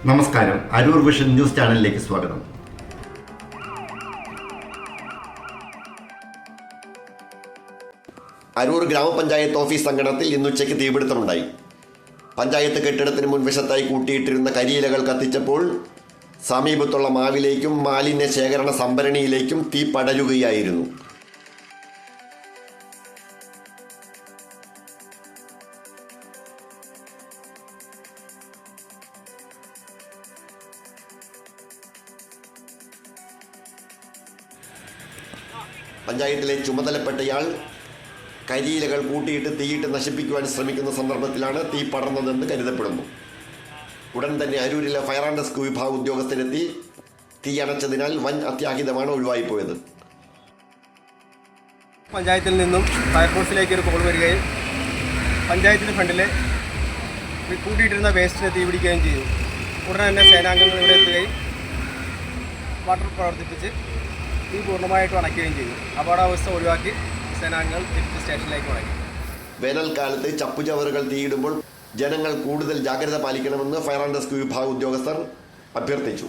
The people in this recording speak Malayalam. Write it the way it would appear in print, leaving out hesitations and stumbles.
നമസ്കാരം, അരൂർ വിഷൻ ന്യൂസ് ചാനലിലേക്ക് സ്വാഗതം. അരൂർ ഗ്രാമപഞ്ചായത്ത് ഓഫീസ് അങ്കണത്തിൽ ഇന്നുച്ചയ്ക്ക് തീപിടുത്തമുണ്ടായി. പഞ്ചായത്ത് കെട്ടിടത്തിന് മുൻവശത്തായി കൂട്ടിയിട്ടിരുന്ന കരിയിലകൾ കത്തിച്ചപ്പോൾ സമീപത്തുള്ള മാവിലേക്കും മാലിന്യ ശേഖരണ സംഭരണിയിലേക്കും തീ പടരുകയായിരുന്നു. പഞ്ചായത്തിലെ ചുമതലപ്പെട്ടയാൾ കരിയിലകൾ കൂട്ടിയിട്ട് തീയിട്ട് നശിപ്പിക്കുവാൻ ശ്രമിക്കുന്ന സന്ദർഭത്തിലാണ് തീ പടർന്നതെന്ന് കരുതപ്പെടുന്നു. ഉടൻ തന്നെ അരൂരിലെ ഫയർ ആൻഡ് റെസ്ക്യൂ വിഭാഗം ഉദ്യോഗസ്ഥരെത്തി തീ അണച്ചതിനാൽ വൻ അത്യാഹിതമാണ് ഒഴിവായിപ്പോയത്. പഞ്ചായത്തിൽ നിന്നും ഫയർഫോഴ്സിലേക്ക് ഒരു കോൾ വരികയും പഞ്ചായത്തിന് ഫ്രണ്ടിൽ കൂട്ടിയിട്ടിരുന്ന വേസ്റ്റിനെ തീ പിടിക്കുകയും ചെയ്തു. ഉടനെ തന്നെ സേനാംഗങ്ങൾ ഇവിടെ എത്തുകയും വാട്ടർ പ്രവർത്തിപ്പിച്ച് തീ പൂർണ്ണമായിട്ട് അണയ്ക്കുകയും ചെയ്തു. അപകടാവസ്ഥ ഒഴിവാക്കി സേനാംഗങ്ങൾ തിരിച്ച് സ്റ്റേഷനിലേക്ക് മടങ്ങി. വേനൽക്കാലത്ത് ചപ്പുചവറുകൾ തീയിടുമ്പോൾ ജനങ്ങൾ കൂടുതൽ ജാഗ്രത പാലിക്കണമെന്ന് ഫയർ ആൻഡ് റെസ്ക്യൂ വിഭാഗം ഉദ്യോഗസ്ഥർ അഭ്യർത്ഥിച്ചു.